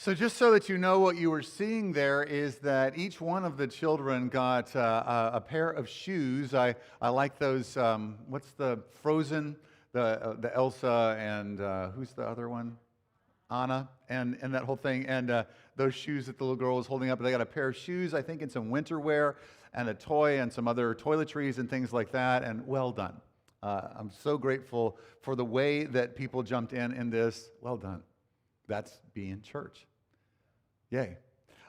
So just so that you know, what you were seeing there is that each one of the children got a pair of shoes. I like those, what's the Frozen, the Elsa, and who's the other one? Anna, and that whole thing, and those shoes that the little girl was holding up. They got a pair of shoes, I think, and some winter wear, and a toy, and some other toiletries and things like that, and well done. I'm so grateful for the way that people jumped in this. Well done. That's being church. Yay.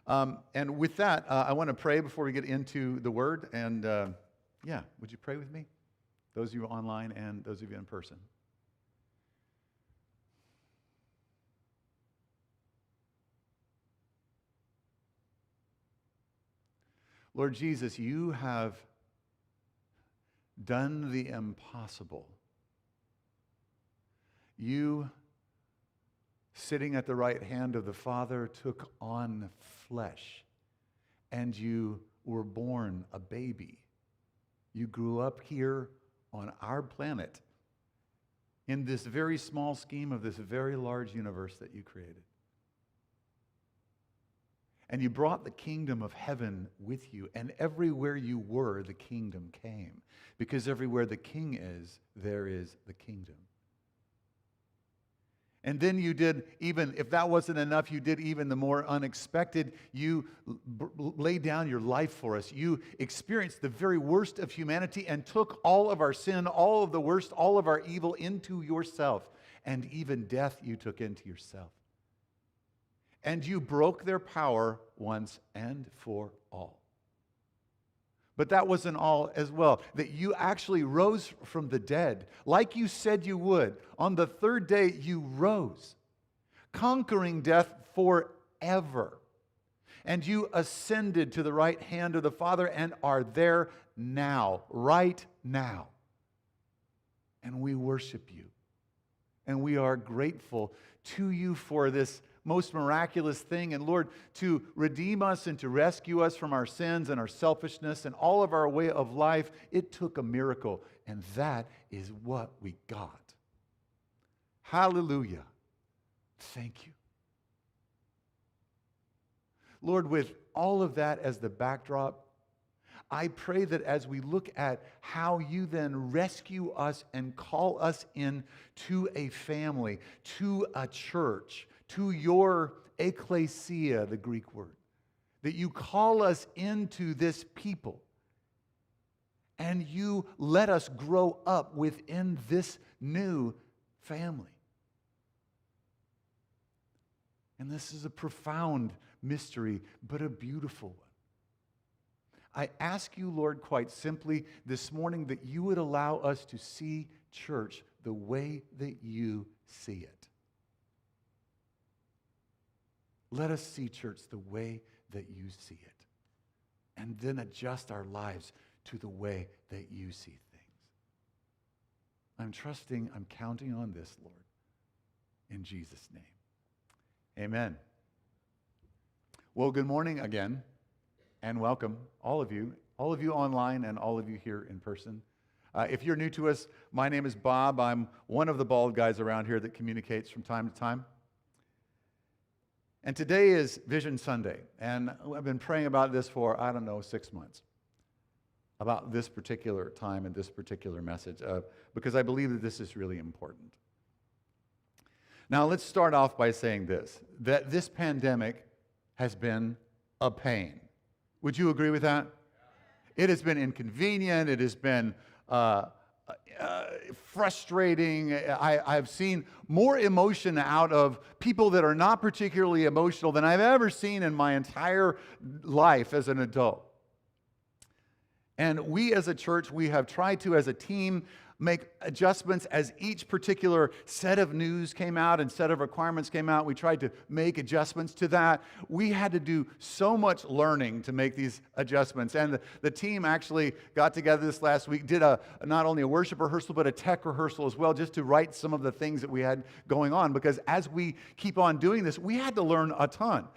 And with that, I want to pray before we get into the Word. And would you pray with me? Those of you online and those of you in person. Lord Jesus, you have done the impossible. You, sitting at the right hand of the Father, took on flesh, and you were born a baby. You grew up here on our planet in this very small scheme of this very large universe that you created. And you brought the kingdom of heaven with you, and everywhere you were, the kingdom came. Because everywhere the king is, there is the kingdom. And then you did, even if that wasn't enough, you did even the more unexpected. You laid down your life for us. You experienced the very worst of humanity and took all of our sin, all of the worst, all of our evil into yourself. And even death you took into yourself. And you broke their power once and for all. But that wasn't all as well. That you actually rose from the dead, like you said you would. On the third day, you rose, conquering death forever. And you ascended to the right hand of the Father and are there now, right now. And we worship you. And we are grateful to you for this most miraculous thing. And Lord, to redeem us and to rescue us from our sins and our selfishness and all of our way of life, it took a miracle. And that is what we got. Hallelujah. Thank you. Lord, with all of that as the backdrop, I pray that as we look at how you then rescue us and call us in to a family, to a church, to your ecclesia, the Greek word, that you call us into this people and you let us grow up within this new family. And this is a profound mystery, but a beautiful one. I ask you, Lord, quite simply this morning that you would allow us to see church the way that you see it. Let us see church the way that you see it. And then adjust our lives to the way that you see things. I'm trusting, I'm counting on this, Lord. In Jesus' name. Amen. Well, good morning again. And welcome, all of you online and all of you here in person. If you're new to us, my name is Bob. I'm one of the bald guys around here that communicates from time to time. And today is Vision Sunday. And I've been praying about this for, 6 months. About this particular time and this particular message. Because I believe that this is really important. Now, let's start off by saying this. That this pandemic has been a pain. Would you agree with that? It has been inconvenient. It has been frustrating. I've seen more emotion out of people that are not particularly emotional than I've ever seen in my entire life as an adult. And we as a church, we have tried to, as a team, make adjustments as each particular set of news came out and set of requirements came out. We tried to make adjustments to that. We had to do so much learning to make these adjustments. And the team actually got together this last week, did not only a worship rehearsal, but a tech rehearsal as well, just to write some of the things that we had going on. Because as we keep on doing this, we had to learn a ton.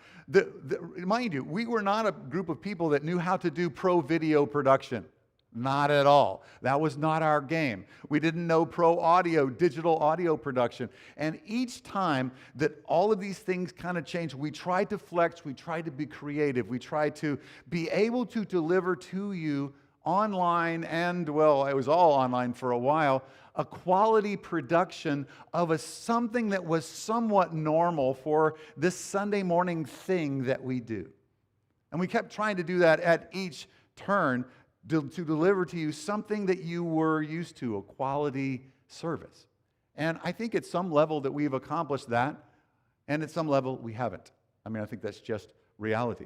Mind you, we were not a group of people that knew how to do pro video production. Not at all. That was not our game. We didn't know pro audio, digital audio production. And each time that all of these things kind of changed, we tried to flex, we tried to be creative, we tried to be able to deliver to you online and, well, it was all online for a while, a quality production of something that was somewhat normal for this Sunday morning thing that we do. And we kept trying to do that at each turn to deliver to you something that you were used to, a quality service. And I think at some level that we've accomplished that, and at some level we haven't. I mean, I think that's just reality.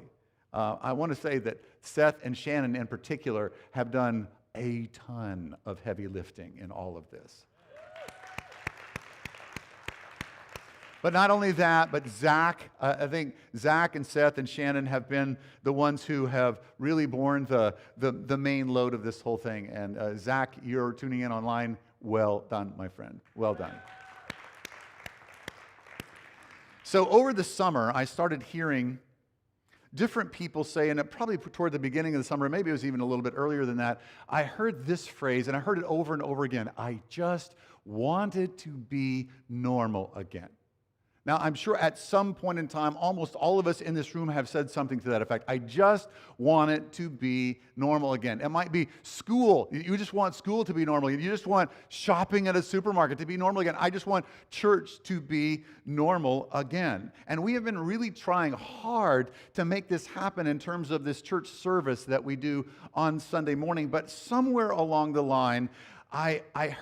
I want to say that Seth and Shannon in particular have done a ton of heavy lifting in all of this. But not only that, but Zach, I think Zach and Seth and Shannon have been the ones who have really borne the main load of this whole thing. And Zach, you're tuning in online. Well done, my friend. Well done. So over the summer, I started hearing different people say, and probably toward the beginning of the summer, maybe it was even a little bit earlier than that, I heard this phrase, and I heard it over and over again. I just wanted to be normal again. Now, I'm sure at some point in time, almost all of us in this room have said something to that effect. I just want it to be normal again. It might be school. You just want school to be normal. You just want shopping at a supermarket to be normal again. I just want church to be normal again. And we have been really trying hard to make this happen in terms of this church service that we do on Sunday morning. But somewhere along the line, I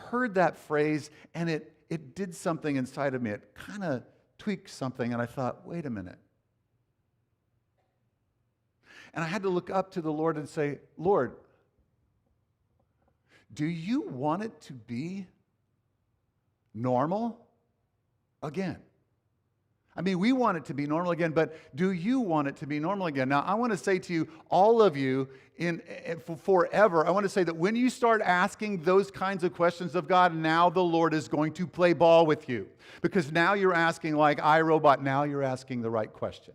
heard that phrase, and it did something inside of me. It kind of tweaked something, and I thought, wait a minute. And I had to look up to the Lord and say, Lord, do you want it to be normal again? I mean, we want it to be normal again, but do you want it to be normal again? Now, I want to say to you, all of you, forever, I want to say that when you start asking those kinds of questions of God, now the Lord is going to play ball with you. Because now you're asking like iRobot, now you're asking the right question.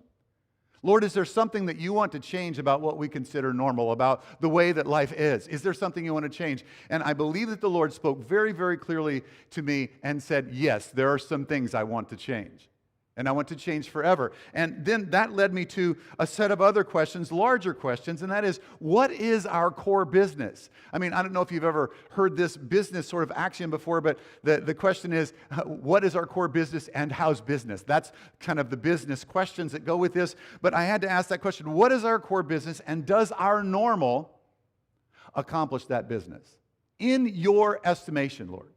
Lord, is there something that you want to change about what we consider normal, about the way that life is? Is there something you want to change? And I believe that the Lord spoke very, very clearly to me and said, yes, there are some things I want to change. And I want to change forever. And then that led me to a set of other questions, larger questions, and that is, what is our core business? I mean, I don't know if you've ever heard this business sort of axiom before, but the question is, what is our core business and how's business? That's kind of the business questions that go with this. But I had to ask that question, what is our core business and does our normal accomplish that business? In your estimation, Lord.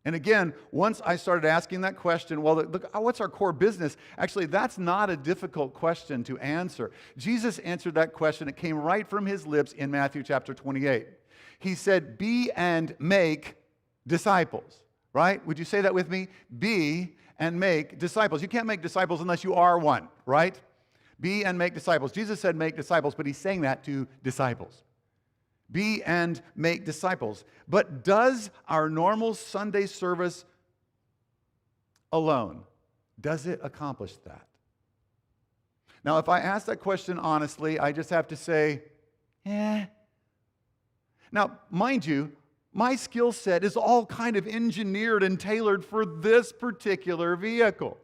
And again, once I started asking that question, well, look, what's our core business? Actually, that's not a difficult question to answer. Jesus answered that question. It came right from his lips in Matthew chapter 28. He said, be and make disciples, right? Would you say that with me? Be and make disciples. You can't make disciples unless you are one, right? Be and make disciples. Jesus said make disciples, but he's saying that to disciples. Be and make disciples. But does our normal Sunday service alone, does it accomplish that? Now, if I ask that question honestly, I just have to say, Now, mind you, my skill set is all kind of engineered and tailored for this particular vehicle.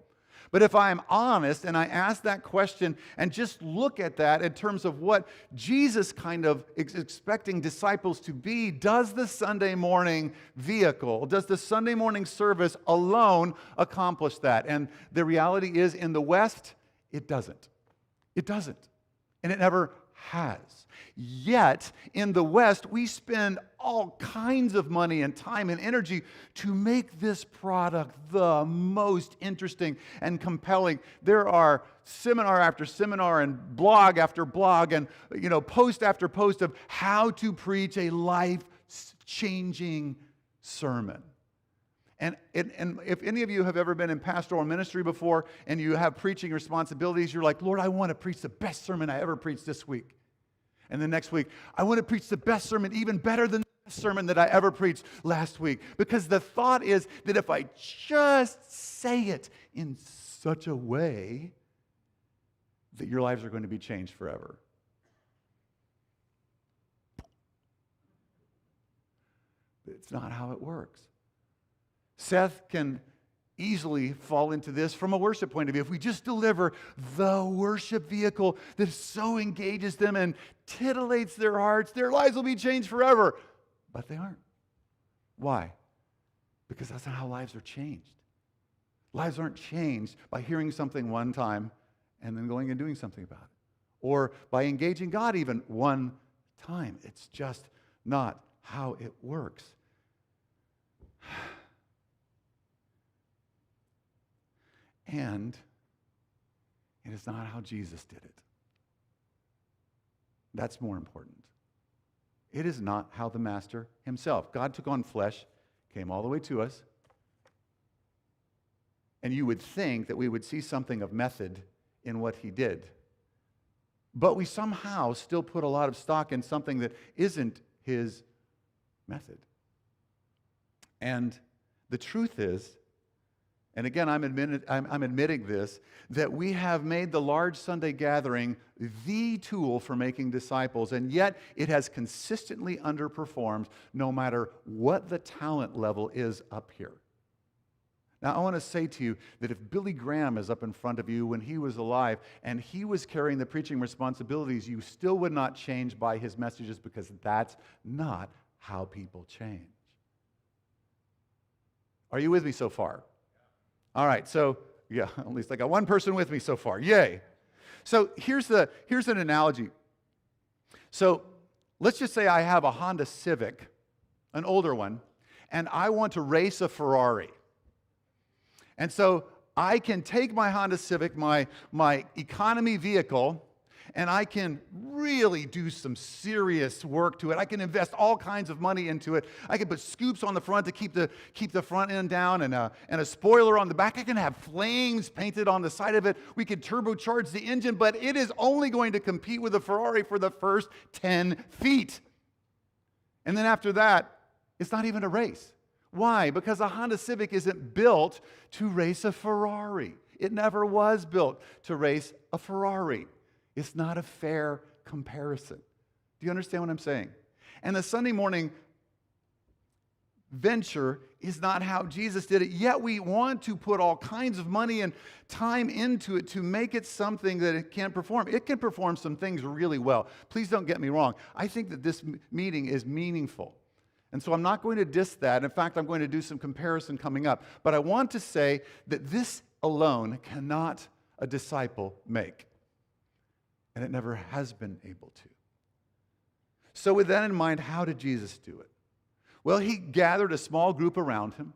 But if I'm honest and I ask that question and just look at that in terms of what Jesus kind of is expecting disciples to be, does the Sunday morning vehicle, does the Sunday morning service alone accomplish that? And the reality is, in the West, it doesn't. It doesn't. And it never has. Yet, in the West, we spend all kinds of money and time and energy to make this product the most interesting and compelling. There are seminar after seminar and blog after blog and post after post of how to preach a life-changing sermon. And if any of you have ever been in pastoral ministry before and you have preaching responsibilities, you're like, Lord, I want to preach the best sermon I ever preached this week. And the next week, I want to preach the best sermon, even better than the sermon that I ever preached last week. Because the thought is that if I just say it in such a way that your lives are going to be changed forever. It's not how it works. Seth can easily fall into this from a worship point of view. If we just deliver the worship vehicle that so engages them and titillates their hearts, their lives will be changed forever. But they aren't. Why? Because that's not how lives are changed. Lives aren't changed by hearing something one time and then going and doing something about it. Or by engaging God even one time. It's just not how it works. And it is not how Jesus did it. That's more important. It is not how the Master himself. God took on flesh, came all the way to us, and you would think that we would see something of method in what he did. But we somehow still put a lot of stock in something that isn't his method. And the truth is, and again, I'm admitting this, that we have made the large Sunday gathering the tool for making disciples, and yet it has consistently underperformed no matter what the talent level is up here. Now, I want to say to you that if Billy Graham is up in front of you when he was alive and he was carrying the preaching responsibilities, you still would not change by his messages, because that's not how people change. Are you with me so far? All right, so, yeah, at least I got one person with me so far. Yay. So here's an analogy. So let's just say I have a Honda Civic, an older one, and I want to race a Ferrari. And so I can take my Honda Civic, my economy vehicle, and I can really do some serious work to it. I can invest all kinds of money into it. I can put scoops on the front to keep the front end down, and a spoiler on the back. I can have flames painted on the side of it. We could turbocharge the engine, but it is only going to compete with a Ferrari for the first 10 feet. And then after that, it's not even a race. Why? Because a Honda Civic isn't built to race a Ferrari. It never was built to race a Ferrari. It's not a fair comparison. Do you understand what I'm saying? And the Sunday morning venture is not how Jesus did it, yet we want to put all kinds of money and time into it to make it something that it can't perform. It can perform some things really well. Please don't get me wrong. I think that this meeting is meaningful. And so I'm not going to diss that. In fact, I'm going to do some comparison coming up. But I want to say that this alone cannot a disciple make. And it never has been able to. So with that in mind, how did Jesus do it? Well, he gathered a small group around him.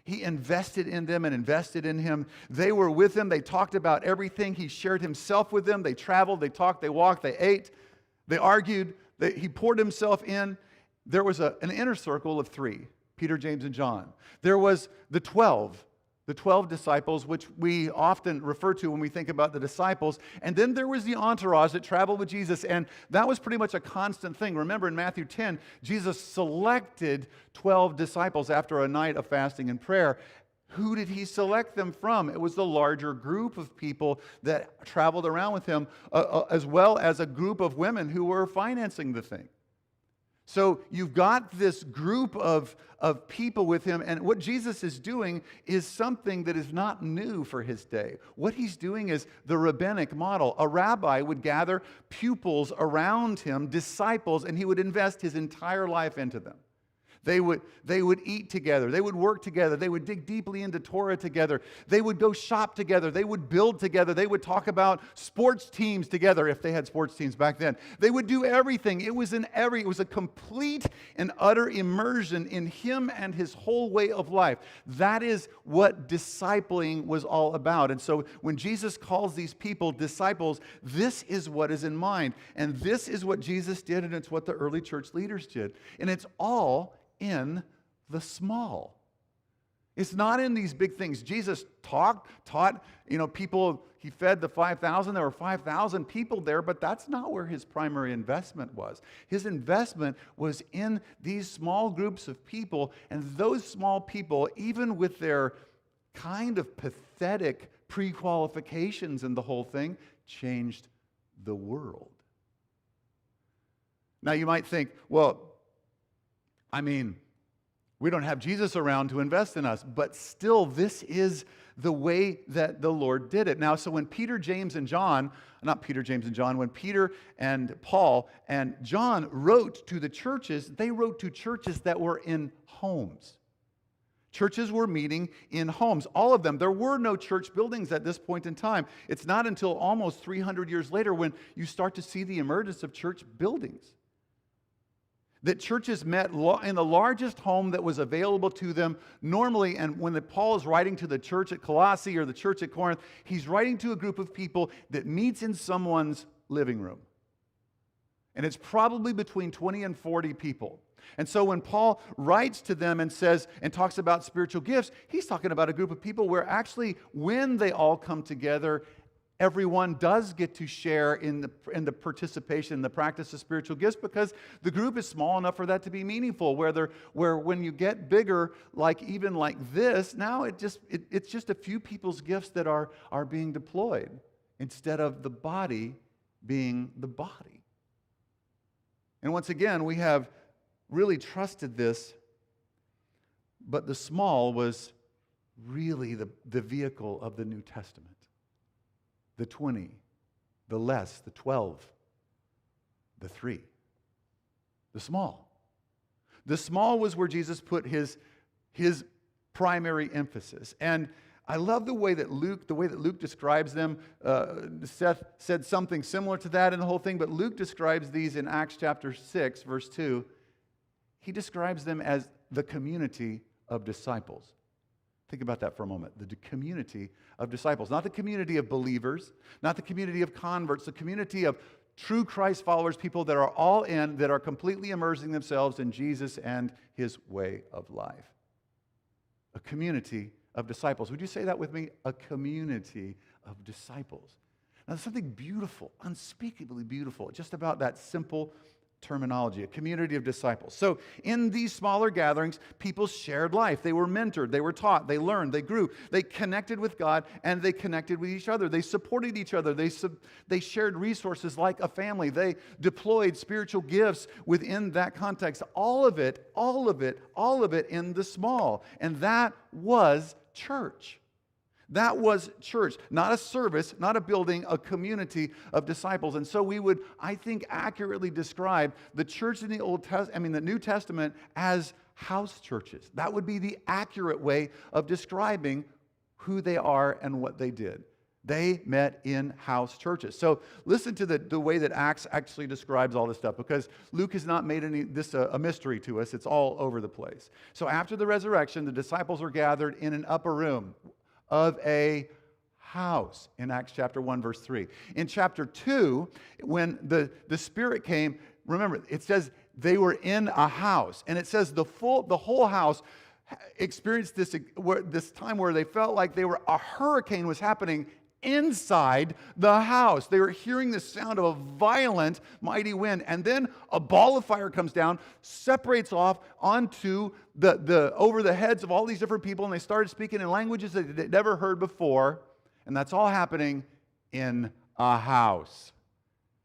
He invested in them and invested in him. They were with him. They talked about everything. He shared himself with them. They traveled, they talked, they walked, they ate, they argued. He poured himself in. There was an inner circle of three, Peter, James, and John. There was the 12 disciples, which we often refer to when we think about the disciples. And then there was the entourage that traveled with Jesus, and that was pretty much a constant thing. Remember in Matthew 10, Jesus selected 12 disciples after a night of fasting and prayer. Who did he select them from? It was the larger group of people that traveled around with him, as well as a group of women who were financing the thing. So you've got this group of people with him, and what Jesus is doing is something that is not new for his day. What he's doing is the rabbinic model. A rabbi would gather pupils around him, disciples, and he would invest his entire life into them. They would eat together. They would work together. They would dig deeply into Torah together. They would go shop together. They would build together. They would talk about sports teams together if they had sports teams back then. They would do everything. It was a complete and utter immersion in him and his whole way of life. That is what discipling was all about. And so when Jesus calls these people disciples, this is what is in mind. And this is what Jesus did, and it's what the early church leaders did. And it's all in the small. It's not in these big things. Jesus taught, people, he fed the 5,000. There were 5,000 people there, but that's not where his primary investment was. His investment was in these small groups of people, and those small people, even with their kind of pathetic pre-qualifications and the whole thing, changed the world. Now you might think, well, We don't have Jesus around to invest in us, but still, this is the way that the Lord did it. Now, so when Peter, James, and John, not Peter, James, and John, when Peter and Paul and John wrote to the churches, they wrote to churches that were in homes. Churches were meeting in homes, all of them. There were no church buildings at this point in time. It's not until almost 300 years later when you start to see the emergence of church buildings. That churches met in the largest home that was available to them normally. And when Paul is writing to the church at Colossae or the church at Corinth, he's writing to a group of people that meets in someone's living room. And it's probably between 20 and 40 people. And so when Paul writes to them and says and talks about spiritual gifts, he's talking about a group of people where actually when they all come together, everyone does get to share in the participation, the practice of spiritual gifts, because the group is small enough for that to be meaningful. Where when you get bigger, like even like this, now it's just a few people's gifts that are being deployed instead of the body being the body. And once again, we have really trusted this, but the small was really the vehicle of the New Testament. The 20, the less, the 12, the 3. The small. The small was where Jesus put his primary emphasis. And I love the way that Luke describes them. Seth said something similar to that in the whole thing, but Luke describes these in Acts chapter 6, verse 2. He describes them as the community of disciples. Think about that for a moment. The community of disciples. Not the community of believers, not the community of converts, the community of true Christ followers, people that are all in, that are completely immersing themselves in Jesus and his way of life. A community of disciples. Would you say that with me? A community of disciples. Now, there's something beautiful, unspeakably beautiful, just about that simple terminology, a community of disciples. So in these smaller gatherings, people shared life. They were mentored, they were taught, they learned, they grew, they connected with God, and they connected with each other. They supported each other. They shared resources like a family. They deployed spiritual gifts within that context. All of it in the small. And that was church. That was church, not a service, not a building, a community of disciples. And so we would, I think, accurately describe the church in the New Testament as house churches. That would be the accurate way of describing who they are and what they did. They met in house churches. So listen to the way that Acts actually describes all this stuff, because Luke has not made this a mystery to us. It's all over the place. So after the resurrection, the disciples were gathered in an upper room of a house in Acts chapter 1, verse 3. In chapter 2, when the Spirit came, remember, it says they were in a house. And it says the whole house experienced this time where they felt like a hurricane was happening inside the house. They were hearing the sound of a violent, mighty wind, and then a ball of fire comes down, separates off onto over the heads of all these different people, and they started speaking in languages that they'd never heard before, and that's all happening in a house.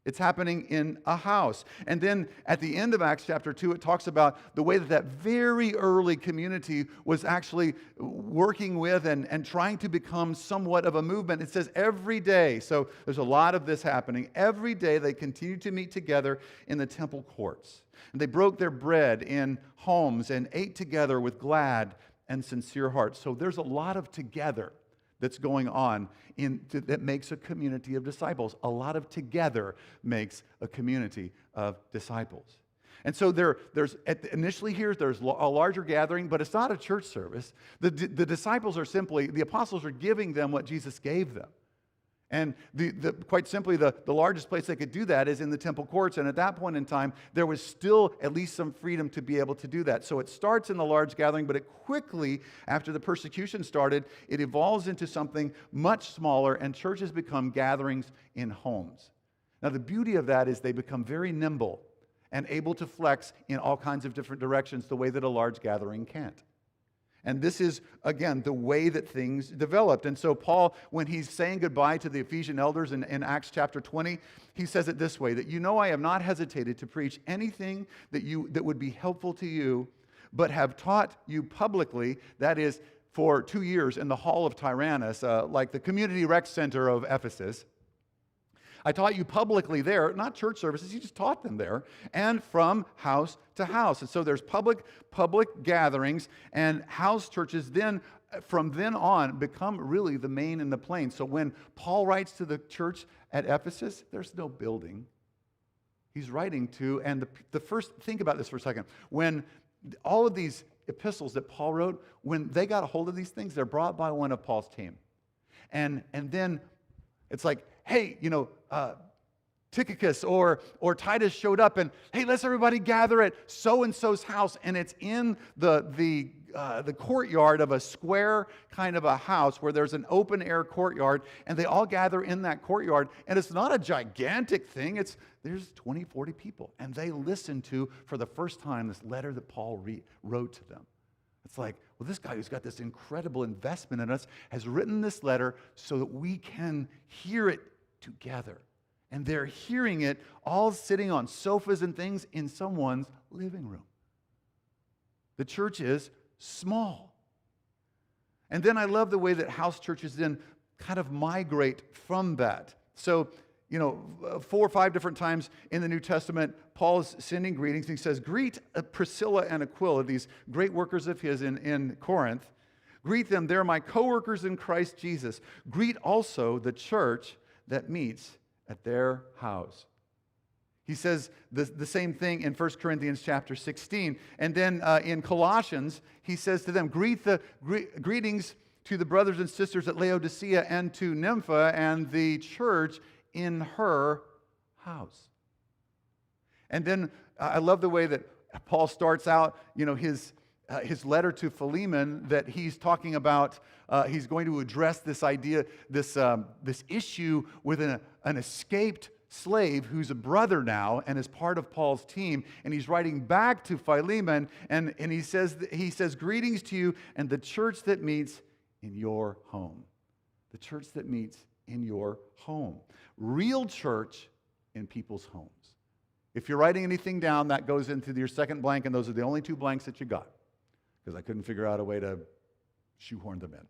It's happening in a house. And then at the end of Acts chapter 2, it talks about the way that very early community was actually working with and trying to become somewhat of a movement. It says every day, so there's a lot of this happening. Every day they continued to meet together in the temple courts. And they broke their bread in homes and ate together with glad and sincere hearts. So there's a lot of together that's going on that makes a community of disciples. A lot of together makes a community of disciples. And so there's a larger gathering, but it's not a church service. The disciples are the apostles are giving them what Jesus gave them. And quite simply, the largest place they could do that is in the temple courts. And at that point in time, there was still at least some freedom to be able to do that. So it starts in the large gathering, but it quickly, after the persecution started, it evolves into something much smaller, and churches become gatherings in homes. Now, the beauty of that is they become very nimble and able to flex in all kinds of different directions the way that a large gathering can't. And this is, again, the way that things developed. And so Paul, when he's saying goodbye to the Ephesian elders in Acts chapter 20, he says it this way, that I have not hesitated to preach anything that would be helpful to you, but have taught you publicly, that is, for 2 years in the hall of Tyrannus, like the community rec center of Ephesus. I taught you publicly there, not church services, he just taught them there, and from house to house. And so there's public gatherings, and house churches then, from then on, become really the main and the plain. So when Paul writes to the church at Ephesus, there's no building. He's writing to, and the first, think about this for a second. When all of these epistles that Paul wrote, when they got a hold of these things, they're brought by one of Paul's team. And then it's like, hey, Tychicus or Titus showed up, and hey, let's everybody gather at so-and-so's house, and it's in the courtyard of a square kind of a house where there's an open air courtyard, and they all gather in that courtyard, and it's not a gigantic thing. There's 20, 40 people, and they listen to, for the first time, this letter that Paul wrote to them. It's like, well, this guy who's got this incredible investment in us has written this letter so that we can hear it together. And they're hearing it all sitting on sofas and things in someone's living room. The church is small. And then I love the way that house churches then kind of migrate from that. So, 4 or 5 different times in the New Testament, Paul is sending greetings. He says, greet Priscilla and Aquila, these great workers of his in Corinth. Greet them. They're my co-workers in Christ Jesus. Greet also the church that meets at their house. He says the same thing in 1 Corinthians chapter 16. And then in Colossians, he says to them, greetings to the brothers and sisters at Laodicea and to Nympha and the church in her house. And then I love the way that Paul starts out, his letter to Philemon, that he's talking about, he's going to address this idea, this issue with an escaped slave who's a brother now and is part of Paul's team. And he's writing back to Philemon, and he says, greetings to you and the church that meets in your home. The church that meets in your home. Real church in people's homes. If you're writing anything down, that goes into your second blank, and those are the only 2 blanks that you got, because I couldn't figure out a way to shoehorn them in.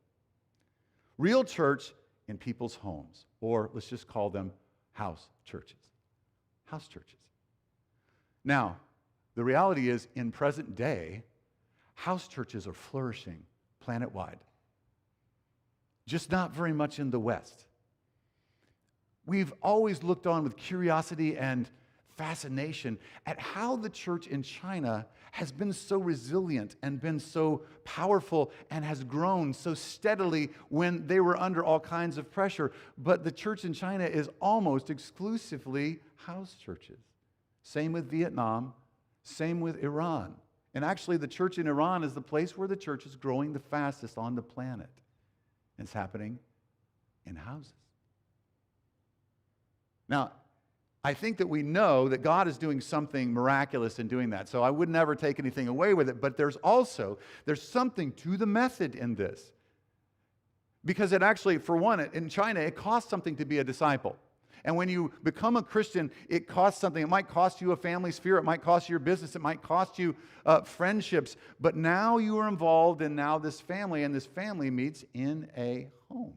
Real church in people's homes, or let's just call them house churches. House churches. Now, the reality is, in present day, house churches are flourishing planet-wide. Just not very much in the West. We've always looked on with curiosity and fascination at how the church in China has been so resilient and been so powerful and has grown so steadily when they were under all kinds of pressure. But the church in China is almost exclusively house churches. Same with Vietnam, same with Iran. And actually, the church in Iran is the place where the church is growing the fastest on the planet. It's happening in houses. Now, I think that we know that God is doing something miraculous in doing that. So I would never take anything away with it. But there's something to the method in this. Because it actually, for one, in China, it costs something to be a disciple. And when you become a Christian, it costs something. It might cost you a family sphere. It might cost you your business. It might cost you friendships. But now you are involved in now this family, and this family meets in a home.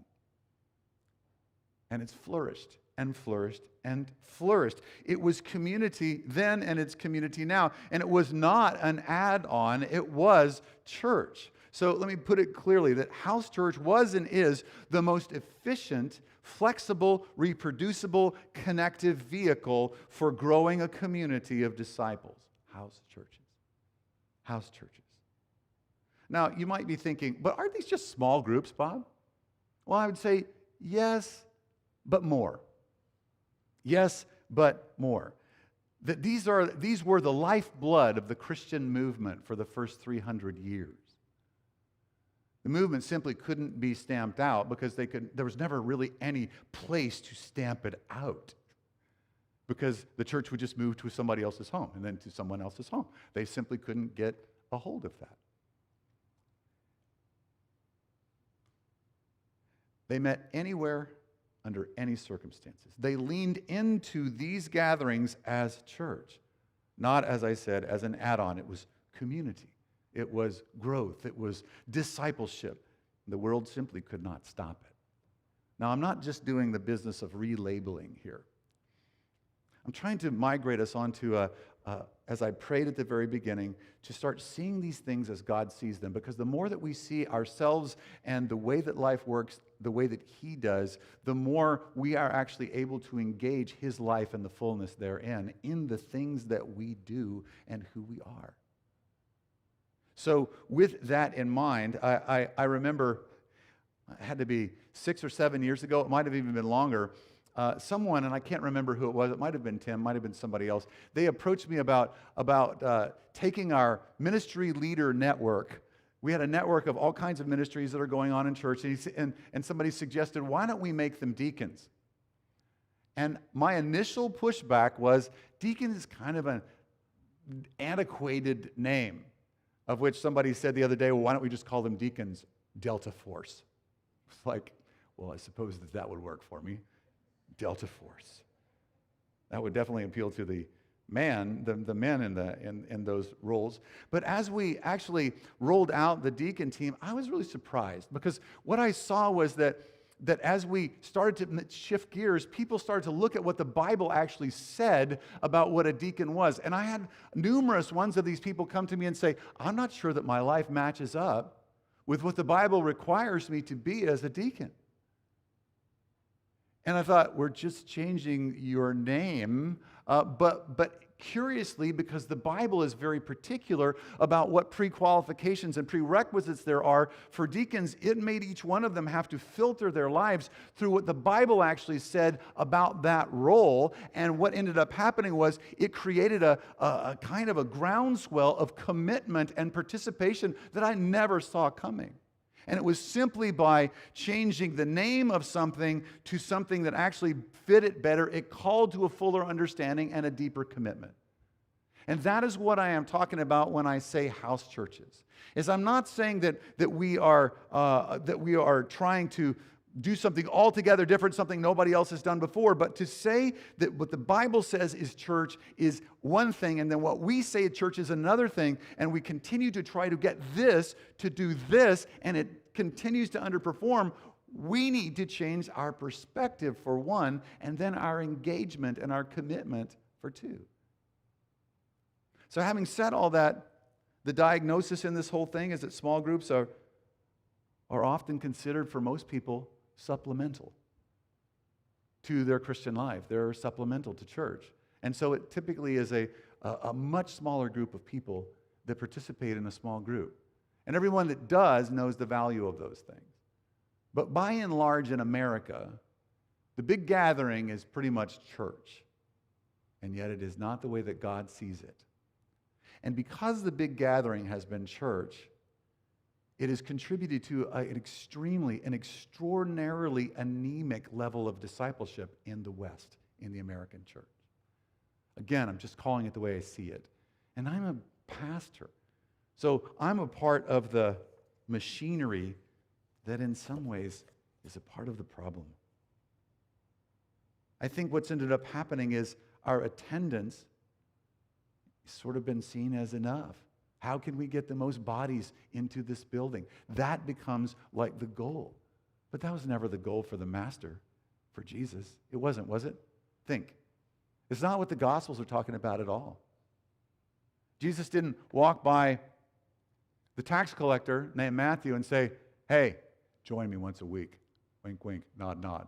And it's flourished and flourished and flourished. It was community then, and it's community now. And it was not an add-on. It was church. So let me put it clearly that house church was and is the most efficient, flexible, reproducible, connective vehicle for growing a community of disciples. House churches. House churches. Now, you might be thinking, but aren't these just small groups, Bob? Well, I would say yes, but more. Yes, but more. That these were the lifeblood of the Christian movement for the first 300 years. The movement simply couldn't be stamped out because there was never really any place to stamp it out. Because the church would just move to somebody else's home and then to someone else's home. They simply couldn't get a hold of that. They met anywhere, under any circumstances. They leaned into these gatherings as church. Not, as I said, as an add-on. It was community. It was growth. It was discipleship. The world simply could not stop it. Now, I'm not just doing the business of relabeling here. I'm trying to migrate us onto as I prayed at the very beginning, to start seeing these things as God sees them. Because the more that we see ourselves and the way that life works, the way that He does, the more we are actually able to engage His life and the fullness therein in the things that we do and who we are. So with that in mind, I remember, it had to be 6 or 7 years ago, it might have even been longer, someone, and I can't remember who it was, it might have been Tim, might have been somebody else, they approached me about taking our ministry leader network. We had a network of all kinds of ministries that are going on in church, and somebody suggested, why don't we make them deacons? And my initial pushback was, deacon is kind of an antiquated name, of which somebody said the other day, well, why don't we just call them deacons? Delta Force. It's like, well, I suppose that would work for me. Delta Force. That would definitely appeal to the men in those roles. But as we actually rolled out the deacon team, I was really surprised, because what I saw was that as we started to shift gears, people started to look at what the Bible actually said about what a deacon was. And I had numerous ones of these people come to me and say, I'm not sure that my life matches up with what the Bible requires me to be as a deacon. And I thought, we're just changing your name, but curiously, because the Bible is very particular about what pre-qualifications and prerequisites there are for deacons, it made each one of them have to filter their lives through what the Bible actually said about that role. And what ended up happening was it created a kind of a groundswell of commitment and participation that I never saw coming. And it was simply by changing the name of something to something that actually fit it better, it called to a fuller understanding and a deeper commitment. And that is what I am talking about when I say house churches. Is I'm not saying that we are trying to do something altogether different, something nobody else has done before, but to say that what the Bible says is church is one thing, and then what we say at church is another thing, and we continue to try to get this to do this, and it continues to underperform. We need to change our perspective for one, and then our engagement and our commitment for two. So having said all that, the diagnosis in this whole thing is that small groups are often considered, for most people, supplemental to their Christian life. They're supplemental to church. And so it typically is a much smaller group of people that participate in a small group. And everyone that does knows the value of those things. But by and large in America, the big gathering is pretty much church. And yet it is not the way that God sees it. And because the big gathering has been church, it has contributed to an extraordinarily anemic level of discipleship in the West, in the American church. Again, I'm just calling it the way I see it. And I'm a pastor. So I'm a part of the machinery that in some ways is a part of the problem. I think what's ended up happening is our attendance has sort of been seen as enough. How can we get the most bodies into this building? That becomes like the goal. But that was never the goal for the Master, for Jesus. It wasn't, was it? Think. It's not what the Gospels are talking about at all. Jesus didn't walk by the tax collector named Matthew and say, hey, join me once a week. Wink, wink, nod, nod.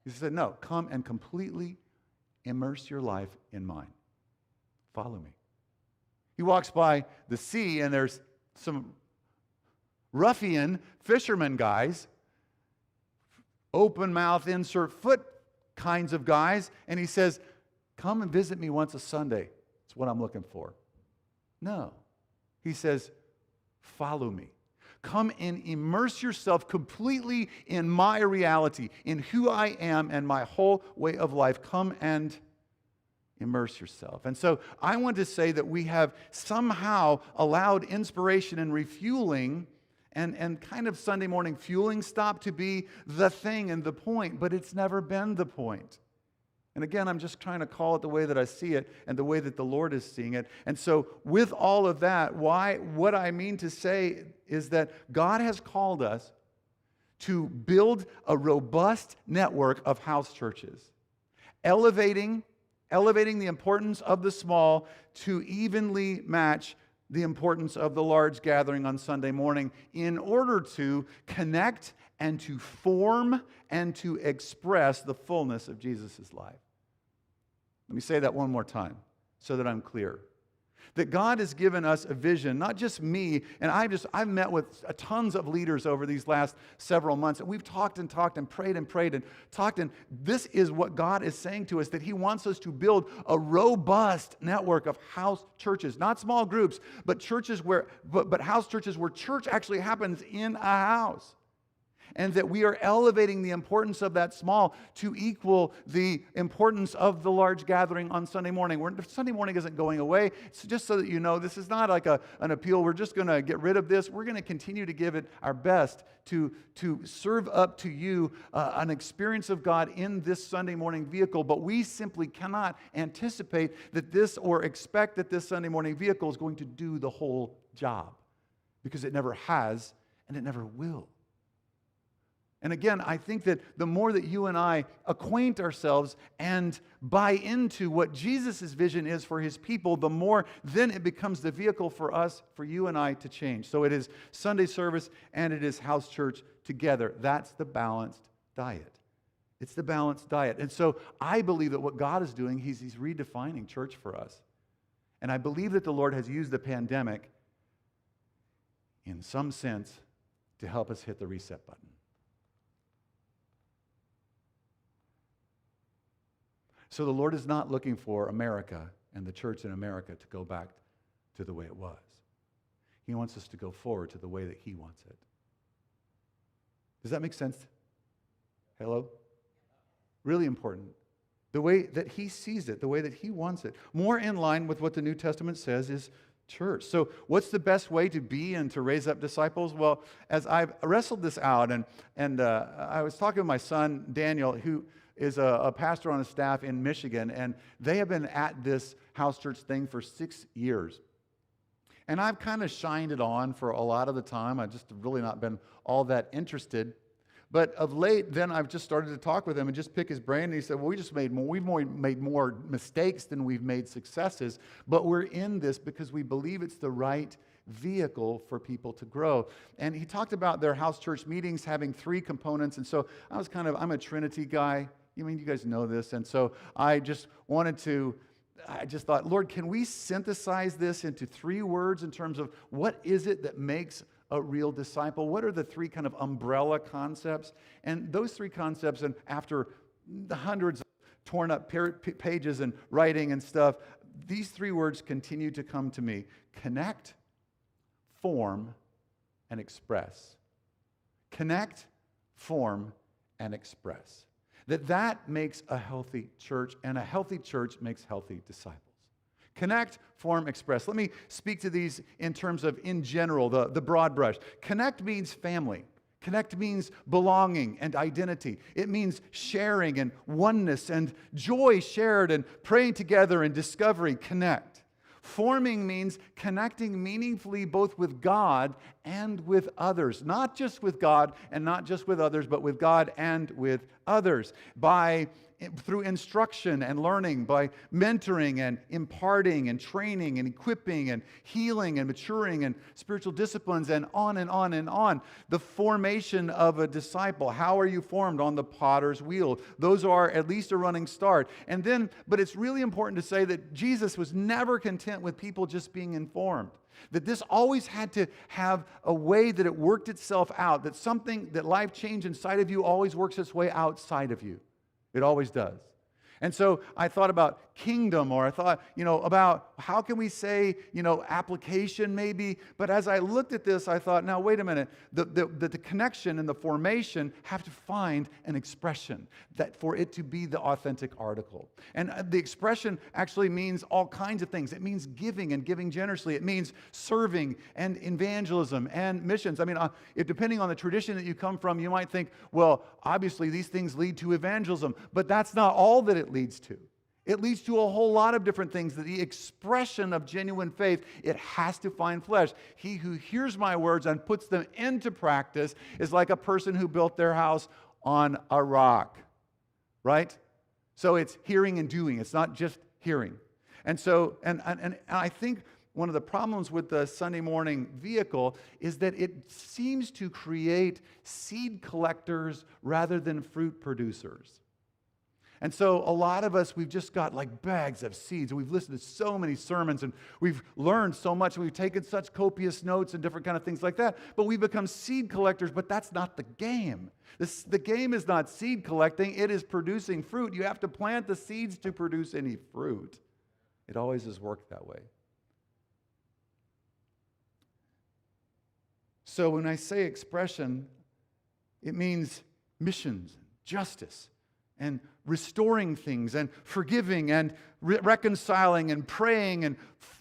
He said, no, come and completely immerse your life in mine. Follow me. He walks by the sea, and there's some ruffian fisherman guys, open mouth, insert foot kinds of guys, and he says, come and visit me once a Sunday. That's what I'm looking for. No. He says, follow me. Come and immerse yourself completely in my reality, in who I am and my whole way of life. Come and immerse yourself. And so I want to say that we have somehow allowed inspiration and refueling and kind of Sunday morning fueling stop to be the thing and the point, but it's never been the point. And again, I'm just trying to call it the way that I see it and the way that the Lord is seeing it. And so with all of that, what I mean to say is that God has called us to build a robust network of house churches, elevating the importance of the small to evenly match the importance of the large gathering on Sunday morning in order to connect and to form and to express the fullness of Jesus' life. Let me say that one more time so that I'm clear. That God has given us a vision, not just me, and I've met with tons of leaders over these last several months, and we've talked and prayed and talked, and this is what God is saying to us, that He wants us to build a robust network of house churches, not small groups, but churches but house churches where church actually happens in a house. And that we are elevating the importance of that small to equal the importance of the large gathering on Sunday morning. Sunday morning isn't going away. It's just so that you know, this is not like an appeal. We're just going to get rid of this. We're going to continue to give it our best to serve up to you an experience of God in this Sunday morning vehicle. But we simply cannot anticipate that this or expect that this Sunday morning vehicle is going to do the whole job, because it never has and it never will. And again, I think that the more that you and I acquaint ourselves and buy into what Jesus' vision is for His people, the more then it becomes the vehicle for us, for you and I to change. So it is Sunday service and it is house church together. That's the balanced diet. It's the balanced diet. And so I believe that what God is doing, He's redefining church for us. And I believe that the Lord has used the pandemic in some sense to help us hit the reset button. So the Lord is not looking for America and the church in America to go back to the way it was. He wants us to go forward to the way that He wants it. Does that make sense? Hello? Really important. The way that He sees it, the way that He wants it. More in line with what the New Testament says is church. So what's the best way to be and to raise up disciples? Well, as I've wrestled this out, and I was talking with my son, Daniel, who is a pastor on a staff in Michigan, and they have been at this house church thing for 6 years. And I've kind of shined it on for a lot of the time. I've just really not been all that interested. But of late, then I've just started to talk with him and just pick his brain. And he said, well, we've made more mistakes than we've made successes, but we're in this because we believe it's the right vehicle for people to grow. And he talked about their house church meetings having 3 components. And so I'm a Trinity guy. I mean, you guys know this. And so I just thought, Lord, can we synthesize this into 3 words in terms of what is it that makes a real disciple? What are the 3 kind of umbrella concepts? And those 3 concepts, and after the hundreds of torn up pages and writing and stuff, these 3 words continue to come to me: connect, form, and express. Connect, form, and express. That makes a healthy church, and a healthy church makes healthy disciples. Connect, form, express. Let me speak to these in terms of, in general, the broad brush. Connect means family. Connect means belonging and identity. It means sharing and oneness and joy shared and praying together and discovery. Connect. Forming means connecting meaningfully both with God and with others. Not just with God and not just with others, but with God and with others. Through instruction and learning, by mentoring and imparting and training and equipping and healing and maturing and spiritual disciplines, and on and on and on. The formation of a disciple. How are you formed? On the potter's wheel. Those are at least a running start. And then, but it's really important to say that Jesus was never content with people just being informed. That this always had to have a way that it worked itself out. That life change inside of you always works its way outside of you. It always does. And so I thought about kingdom, or I thought, about how can we say, application maybe. But as I looked at this, I thought, now wait a minute. The connection and the formation have to find an expression that for it to be the authentic article. And the expression actually means all kinds of things. It means giving and giving generously. It means serving and evangelism and missions. I mean, depending on the tradition that you come from, you might think, well, obviously these things lead to evangelism. But that's not all that it it leads to? It leads to a whole lot of different things. The expression of genuine faith, it has to find flesh. He who hears my words and puts them into practice is like a person who built their house on a rock, right? So it's hearing and doing. It's not just hearing. And so, and I think one of the problems with the Sunday morning vehicle is that it seems to create seed collectors rather than fruit producers. And so a lot of us, we've just got like bags of seeds. We've listened to so many sermons and we've learned so much and we've taken such copious notes and different kind of things like that. But we've become seed collectors, but that's not the game. The game is not seed collecting. It is producing fruit. You have to plant the seeds to produce any fruit. It always has worked that way. So when I say expression, it means missions, justice, and restoring things, and forgiving, and reconciling, and praying, and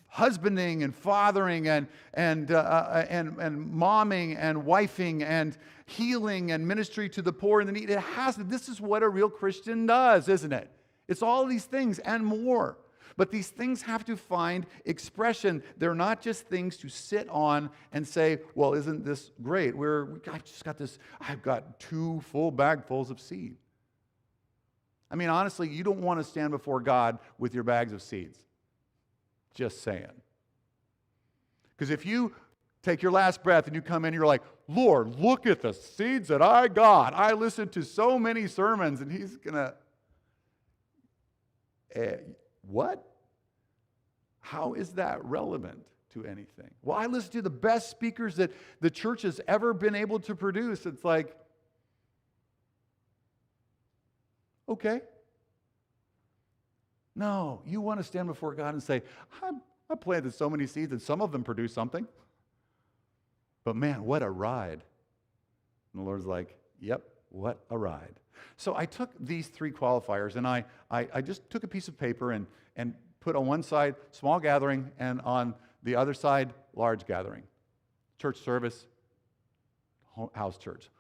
husbanding, and fathering, and momming, and wifing, and healing, and ministry to the poor and the needy. This is what a real Christian does, isn't it? It's all these things and more. But these things have to find expression. They're not just things to sit on and say, well, isn't this great? I've got 2 full bagfuls of seed. I mean, honestly, you don't want to stand before God with your bags of seeds. Just saying. Because if you take your last breath and you come in, you're like, Lord, look at the seeds that I got. I listened to so many sermons, and he's going to... What? How is that relevant to anything? Well, I listen to the best speakers that the church has ever been able to produce. It's like, okay. No, you want to stand before God and say, I planted so many seeds and some of them produce something. But man, what a ride. And the Lord's like, yep, what a ride. So I took these 3 qualifiers and I just took a piece of paper and put on one side small gathering and on the other side large gathering. Church service, house church.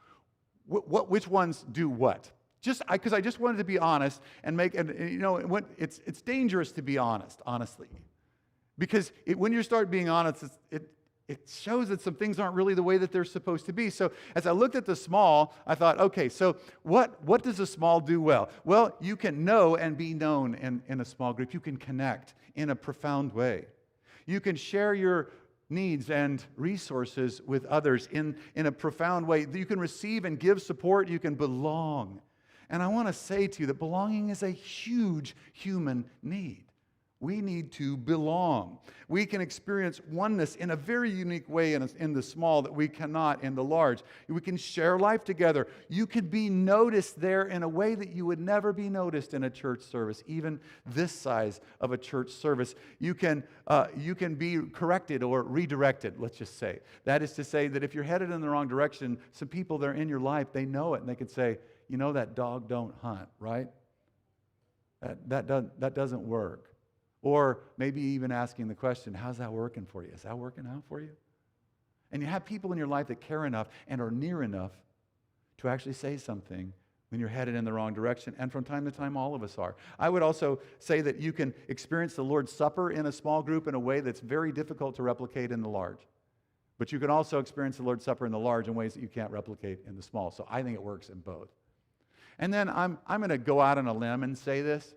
Which ones do what? Because I just wanted to be honest and it's dangerous to be honest, honestly. Because when you start being honest, it shows that some things aren't really the way that they're supposed to be. So as I looked at the small, I thought, okay, so what does a small do well? Well, you can know and be known in a small group. You can connect in a profound way. You can share your needs and resources with others in a profound way. You can receive and give support. You can belong. And I want to say to you that belonging is a huge human need. We need to belong. We can experience oneness in a very unique way in the small that we cannot in the large. We can share life together. You can be noticed there in a way that you would never be noticed in a church service, even this size of a church service. You can be corrected or redirected, let's just say. That is to say that if you're headed in the wrong direction, some people that are in your life, they know it, and they can say, you know, that dog don't hunt, right? That doesn't work. Or maybe even asking the question, how's that working for you? Is that working out for you? And you have people in your life that care enough and are near enough to actually say something when you're headed in the wrong direction. And from time to time, all of us are. I would also say that you can experience the Lord's Supper in a small group in a way that's very difficult to replicate in the large. But you can also experience the Lord's Supper in the large in ways that you can't replicate in the small. So I think it works in both. And then I'm going to go out on a limb and say this.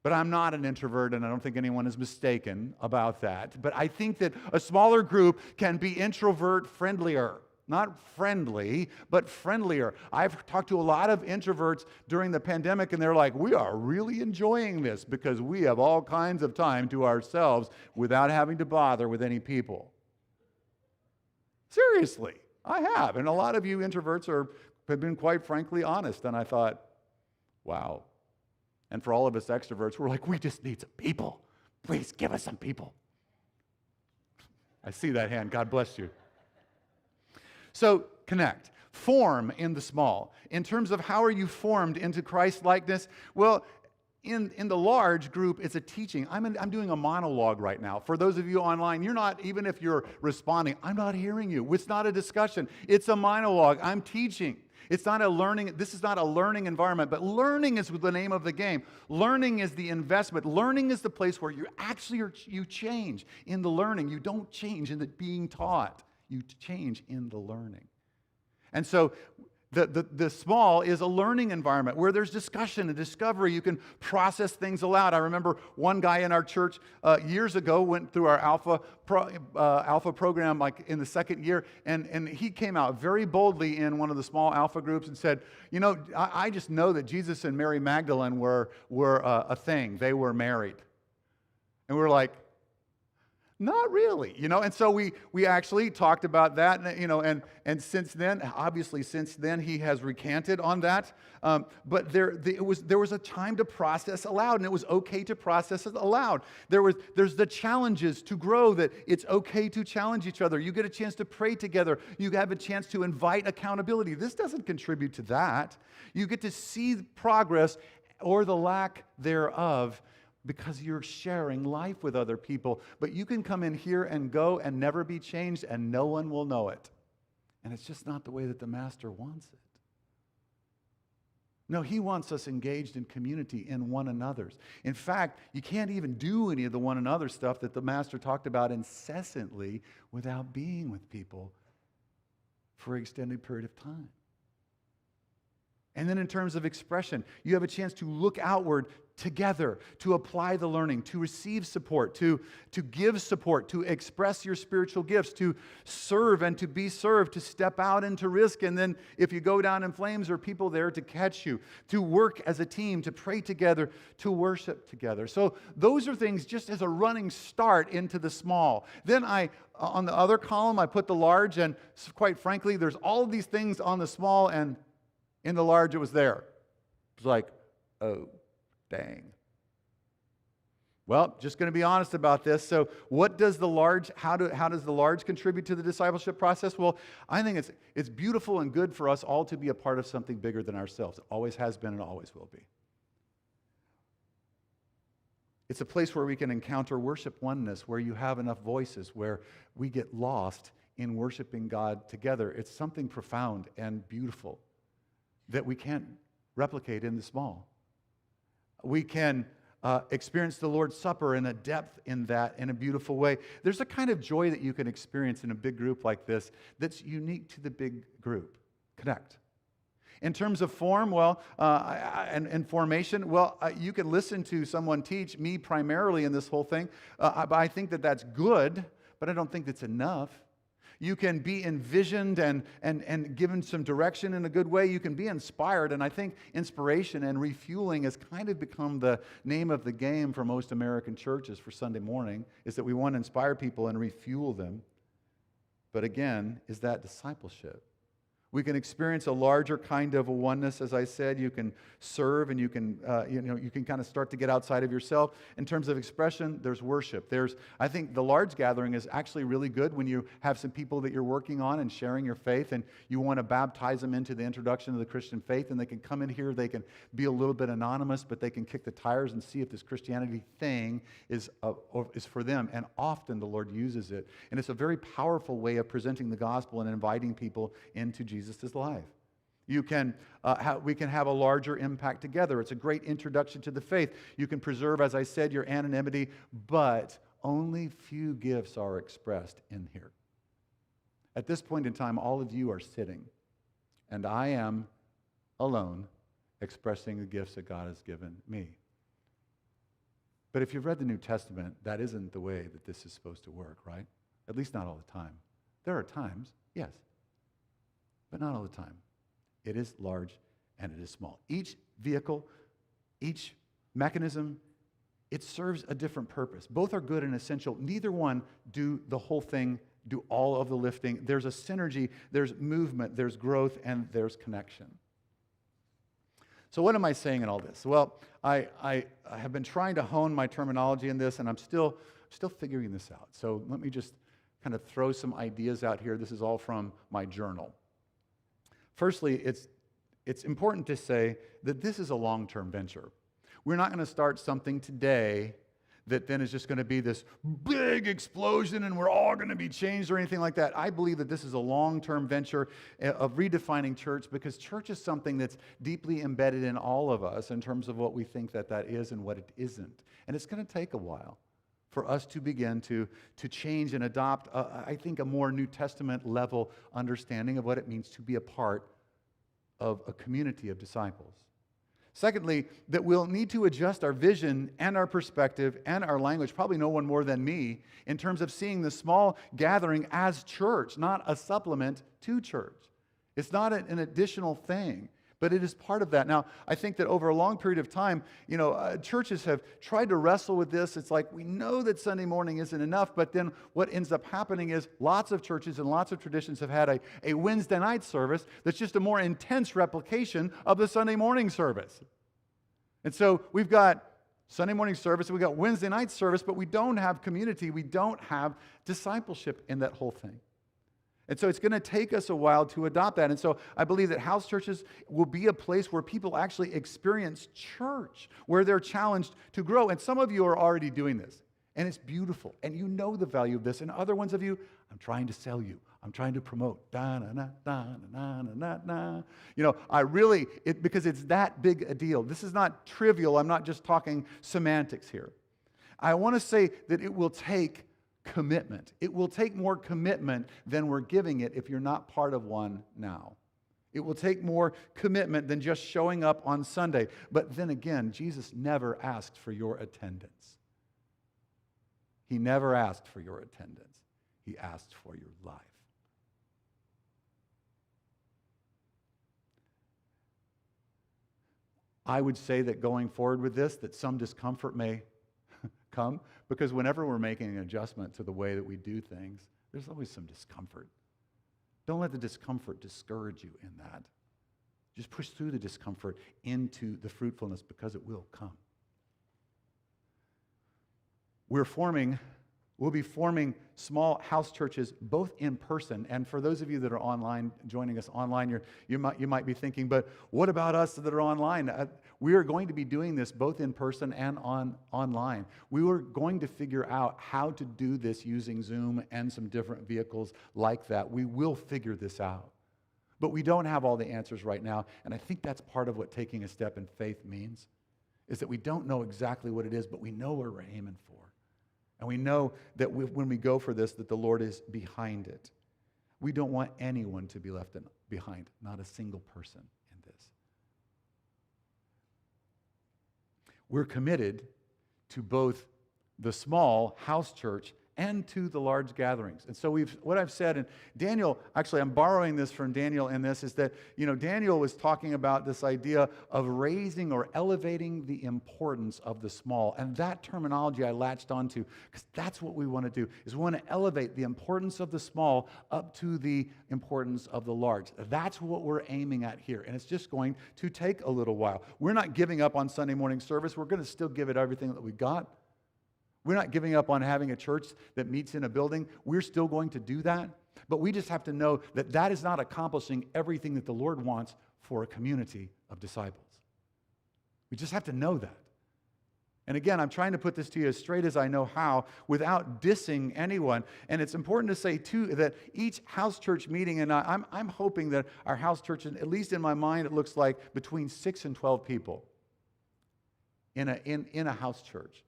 But I'm not an introvert, and I don't think anyone is mistaken about that. But I think that a smaller group can be introvert friendlier. Not friendly, but friendlier. I've talked to a lot of introverts during the pandemic, and they're like, we are really enjoying this because we have all kinds of time to ourselves without having to bother with any people. Seriously, I have. And a lot of you introverts have been quite frankly honest. And I thought, wow. And for all of us extroverts, we're like, we just need some people. Please give us some people. I see that hand. God bless you. So connect. Form in the small. In terms of how are you formed into Christ-likeness? Well, in the large group, it's a teaching. I'm doing a monologue right now. For those of you online, you're not, even if you're responding, I'm not hearing you. It's not a discussion. It's a monologue. I'm teaching. It's not a learning, this is not a learning environment, but learning is the name of the game. Learning is the investment. Learning is the place where you change in the learning. You don't change in the being taught. You change in the learning. And so the small is a learning environment where there's discussion and discovery. You can process things aloud. I remember one guy in our church years ago went through our Alpha program like in the second year, and he came out very boldly in one of the small Alpha groups and said, I just know that Jesus and Mary Magdalene were a thing. They were married. And we were like, not really, and so we actually talked about that, and since then he has recanted on that. But there was a time to process aloud, and it was okay to process it aloud. There's the challenges to grow, that it's okay to challenge each other. You get a chance to pray together. You have a chance to invite accountability. This doesn't contribute to that. You get to see progress or the lack thereof, because you're sharing life with other people. But you can come in here and go and never be changed, and no one will know it. And it's just not the way that the Master wants it. No, he wants us engaged in community in one another's. In fact, you can't even do any of the one another stuff that the Master talked about incessantly without being with people for an extended period of time. And then in terms of expression, you have a chance to look outward together, to apply the learning, to receive support, to give support, to express your spiritual gifts, to serve and to be served, to step out into risk. And then if you go down in flames, there are people there to catch you, to work as a team, to pray together, to worship together. So those are things just as a running start into the small. Then on the other column, I put the large, and quite frankly, there's all of these things on the small, and in the large, it was there. It was like, oh, dang. Well, just going to be honest about this. So what does the large, how does the large contribute to the discipleship process? Well, I think it's beautiful and good for us all to be a part of something bigger than ourselves. It always has been and always will be. It's a place where we can encounter worship oneness, where you have enough voices, where we get lost in worshiping God together. It's something profound and beautiful that we can't replicate in the small. We can experience the Lord's Supper in a depth in that in a beautiful way. There's a kind of joy that you can experience in a big group like this that's unique to the big group. Connect. In terms of form, and formation, you can listen to someone teach, me primarily in this whole thing. I think that that's good, but I don't think that's enough. You can be envisioned and given some direction in a good way. You can be inspired, and I think inspiration and refueling has kind of become the name of the game for most American churches for Sunday morning, is that we want to inspire people and refuel them. But again, is that discipleship? We can experience a larger kind of a oneness, as I said. You can serve, and you can kind of start to get outside of yourself. In terms of expression, there's worship. I think the large gathering is actually really good when you have some people that you're working on and sharing your faith, and you want to baptize them into the introduction of the Christian faith, and they can come in here, they can be a little bit anonymous, but they can kick the tires and see if this Christianity thing is for them. And often the Lord uses it. And it's a very powerful way of presenting the gospel and inviting people into Jesus' life. We can have a larger impact together. It's a great introduction to the faith. You can preserve, as I said, your anonymity, but only few gifts are expressed in here. At this point in time, all of you are sitting, and I am alone expressing the gifts that God has given me. But if you've read the New Testament, that isn't the way that this is supposed to work, right? At least not all the time. There are times, yes, but not all the time. It is large and it is small. Each vehicle, each mechanism, it serves a different purpose. Both are good and essential. Neither one do the whole thing, do all of the lifting. There's a synergy, there's movement, there's growth, and there's connection. So what am I saying in all this? Well, I have been trying to hone my terminology in this, and I'm still figuring this out. So let me just kind of throw some ideas out here. This is all from my journal. Firstly, it's important to say that this is a long-term venture. We're not going to start something today that then is just going to be this big explosion and we're all going to be changed or anything like that. I believe that this is a long-term venture of redefining church, because church is something that's deeply embedded in all of us in terms of what we think that is and what it isn't. And it's going to take a while for us to begin to change and adopt, I think, a more New Testament level understanding of what it means to be a part of a community of disciples. Secondly, that we'll need to adjust our vision and our perspective and our language, probably no one more than me, in terms of seeing the small gathering as church, not a supplement to church. It's not an additional thing, but it is part of that. Now, I think that over a long period of time, churches have tried to wrestle with this. It's like, we know that Sunday morning isn't enough, but then what ends up happening is lots of churches and lots of traditions have had a Wednesday night service that's just a more intense replication of the Sunday morning service. And so we've got Sunday morning service, and we've got Wednesday night service, but we don't have community, we don't have discipleship in that whole thing. And so it's going to take us a while to adopt that. And so I believe that house churches will be a place where people actually experience church, where they're challenged to grow. And some of you are already doing this, and it's beautiful. And you know the value of this. And other ones of you, I'm trying to sell you. I'm trying to promote. Because it's that big a deal. This is not trivial. I'm not just talking semantics here. I want to say that it will take commitment. It will take more commitment than we're giving it if you're not part of one now. It will take more commitment than just showing up on Sunday. But then again, Jesus never asked for your attendance. He never asked for your attendance. He asked for your life. I would say that going forward with this, that some discomfort may come, because whenever we're making an adjustment to the way that we do things, there's always some discomfort. Don't let the discomfort discourage you in that. Just push through the discomfort into the fruitfulness, because it will come. We'll be forming small house churches, both in person. And for those of you that are online, joining us online, you might be thinking, but what about us that are online? We are going to be doing this both in person and online. We were going to figure out how to do this using Zoom and some different vehicles like that. We will figure this out. But we don't have all the answers right now. And I think that's part of what taking a step in faith means, is that we don't know exactly what it is, but we know where we're aiming for. And we know that when we go for this, that the Lord is behind it. We don't want anyone to be left behind, not a single person in this. We're committed to both the small house church and to the large gatherings. And so what I've said, and Daniel, actually I'm borrowing this from Daniel in this, is that, Daniel was talking about this idea of raising or elevating the importance of the small. And that terminology I latched onto, because that's what we want to do, is we want to elevate the importance of the small up to the importance of the large. That's what we're aiming at here. And it's just going to take a little while. We're not giving up on Sunday morning service. We're going to still give it everything that we got. We're not giving up on having a church that meets in a building. We're still going to do that. But we just have to know that that is not accomplishing everything that the Lord wants for a community of disciples. We just have to know that. And again, I'm trying to put this to you as straight as I know how, without dissing anyone. And it's important to say, too, that each house church meeting, and I'm hoping that our house church, at least in my mind, it looks like between 6 and 12 people in a house church.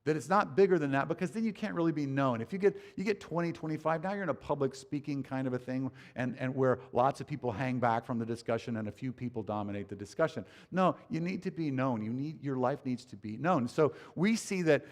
That it's not bigger than that, because then you can't really be known. If you get 20, 25, now you're in a public speaking kind of a thing, and where lots of people hang back from the discussion and a few people dominate the discussion. No, you need to be known. Your life needs to be known. So we see that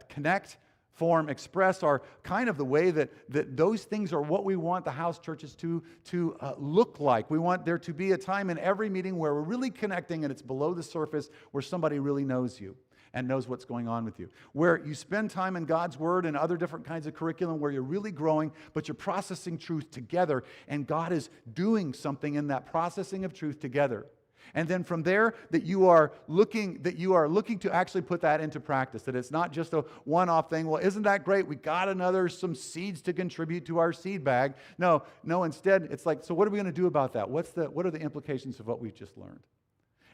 connect, form, express are kind of the way that those things are what we want the house churches to look like. We want there to be a time in every meeting where we're really connecting, and it's below the surface, where somebody really knows you and knows what's going on with you. Where you spend time in God's Word and other different kinds of curriculum, where you're really growing, but you're processing truth together, and God is doing something in that processing of truth together. And then from there, that you are looking to actually put that into practice. That it's not just a one-off thing. Well, isn't that great? We got some seeds to contribute to our seed bag. No. Instead, it's like, so what are we going to do about that? What are the implications of what we've just learned?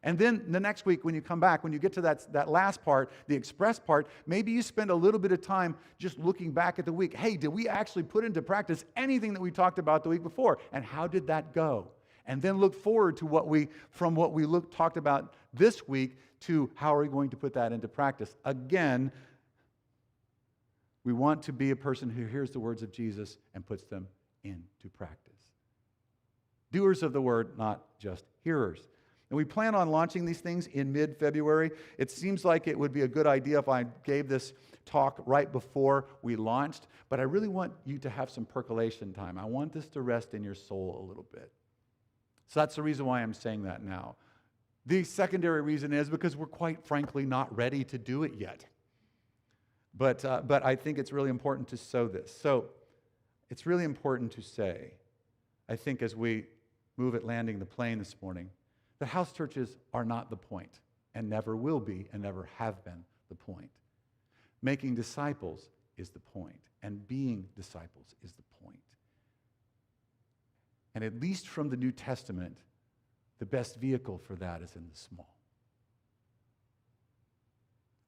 And then the next week when you come back, when you get to that last part, the express part, maybe you spend a little bit of time just looking back at the week. Hey, did we actually put into practice anything that we talked about the week before? And how did that go? And then look forward to from what we talked about this week to how are we going to put that into practice. Again, we want to be a person who hears the words of Jesus and puts them into practice. Doers of the word, not just hearers. And we plan on launching these things in mid-February. It seems like it would be a good idea if I gave this talk right before we launched, but I really want you to have some percolation time. I want this to rest in your soul a little bit. So that's the reason why I'm saying that now. The secondary reason is because we're quite frankly not ready to do it yet. But I think it's really important to sow this. So it's really important to say, I think as we move at landing the plane this morning, that house churches are not the point, and never will be, and never have been the point. Making disciples is the point, and being disciples is the point. And at least from the New Testament, the best vehicle for that is in the small.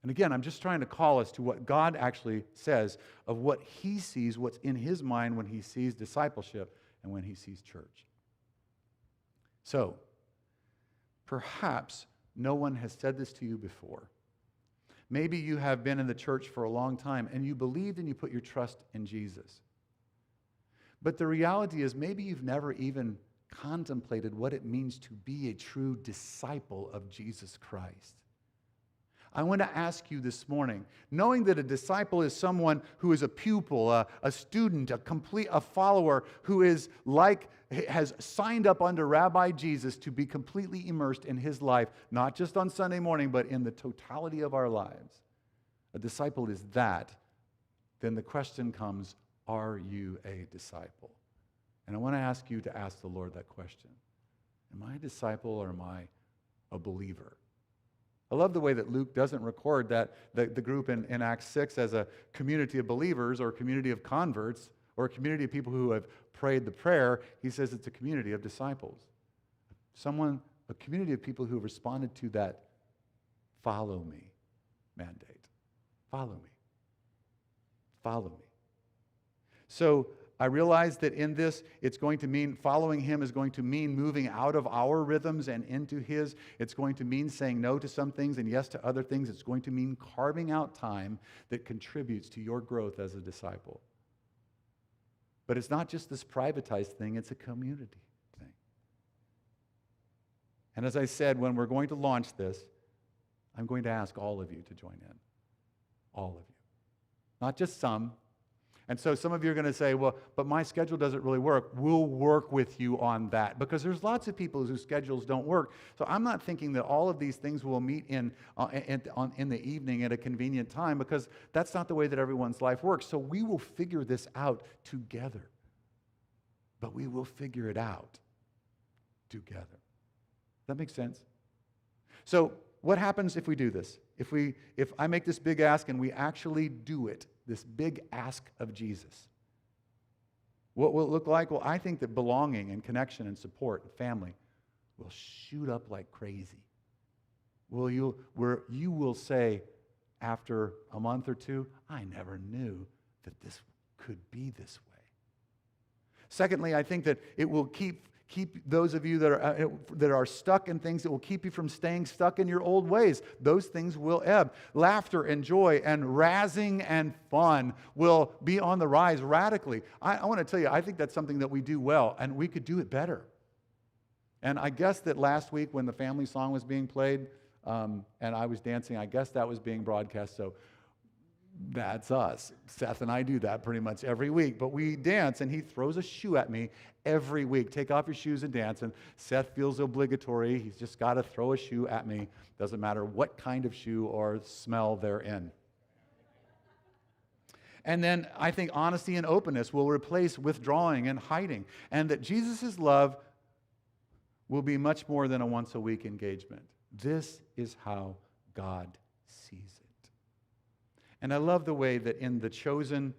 And again, I'm just trying to call us to what God actually says of what he sees, what's in his mind when he sees discipleship and when he sees church. So, perhaps no one has said this to you before. Maybe you have been in the church for a long time and you believed and you put your trust in Jesus. But the reality is maybe you've never even contemplated what it means to be a true disciple of Jesus Christ. I want to ask you this morning, knowing that a disciple is someone who is a pupil, a student, a follower who has signed up under Rabbi Jesus to be completely immersed in his life, not just on Sunday morning, but in the totality of our lives. A disciple is that. Then the question comes, are you a disciple? And I want to ask you to ask the Lord that question. Am I a disciple or am I a believer? I love the way that Luke doesn't record that the group in Acts 6 as a community of believers or a community of converts or a community of people who have prayed the prayer. He says it's a community of disciples. A community of people who have responded to that follow me mandate. Follow me. Follow me. So I realize that in this, it's going to mean following him is going to mean moving out of our rhythms and into his. It's going to mean saying no to some things and yes to other things. It's going to mean carving out time that contributes to your growth as a disciple. But it's not just this privatized thing, it's a community thing. And as I said, when we're going to launch this, I'm going to ask all of you to join in. All of you. Not just some. And so some of you are going to say, well, but my schedule doesn't really work. We'll work with you on that because there's lots of people whose schedules don't work. So I'm not thinking that all of these things will meet in the evening at a convenient time because that's not the way that everyone's life works. So we will figure this out together. But we will figure it out together. Does that make sense? So what happens if we do this? If I make this big ask and we actually do it, this big ask of Jesus, what will it look like? Well, I think that belonging and connection and support and family will shoot up like crazy. Well, you will say after a month or two, I never knew that this could be this way. Secondly, I think that it will keep those of you that are stuck in things, that will keep you from staying stuck in your old ways. Those things will ebb. Laughter and joy and razzing and fun will be on the rise radically. I want to tell you, I think that's something that we do well, and we could do it better. And I guess that last week when the family song was being played and I was dancing, I guess that was being broadcast, so that's us. Seth and I do that pretty much every week. But we dance, and he throws a shoe at me every week. Take off your shoes and dance. And Seth feels obligatory. He's just got to throw a shoe at me. Doesn't matter what kind of shoe or smell they're in. And then I think honesty and openness will replace withdrawing and hiding. And that Jesus' love will be much more than a once-a-week engagement. This is how God sees it. And I love the way that in The Chosen,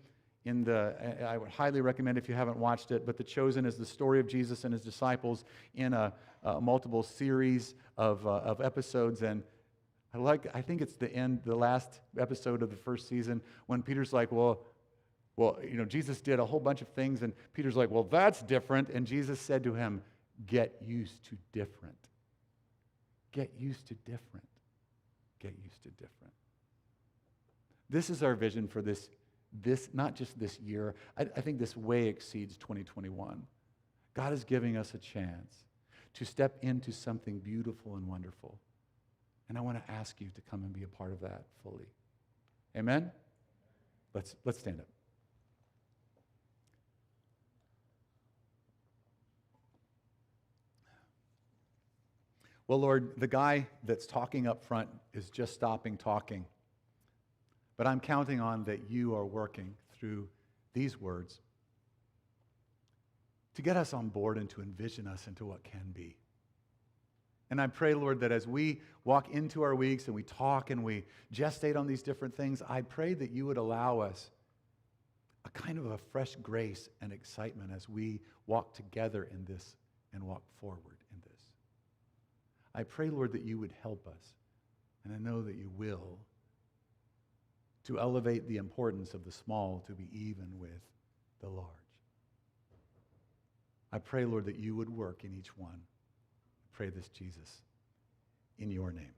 I would highly recommend if you haven't watched it, but The Chosen is the story of Jesus and his disciples in a multiple series of episodes. And I think it's the last episode of the first season when Peter's like, well, Jesus did a whole bunch of things, and Peter's like, well, that's different. And Jesus said to him, get used to different. Get used to different. Get used to different. This is our vision for this not just this year. I think this way exceeds 2021. God is giving us a chance to step into something beautiful and wonderful. And I want to ask you to come and be a part of that fully. Amen? Let's stand up. Well, Lord, the guy that's talking up front is just stopping talking. But I'm counting on that you are working through these words to get us on board and to envision us into what can be. And I pray, Lord, that as we walk into our weeks and we talk and we gestate on these different things, I pray that you would allow us a kind of a fresh grace and excitement as we walk together in this and walk forward in this. I pray, Lord, that you would help us, and I know that you will, to elevate the importance of the small to be even with the large. I pray, Lord, that you would work in each one. I pray this, Jesus, in your name.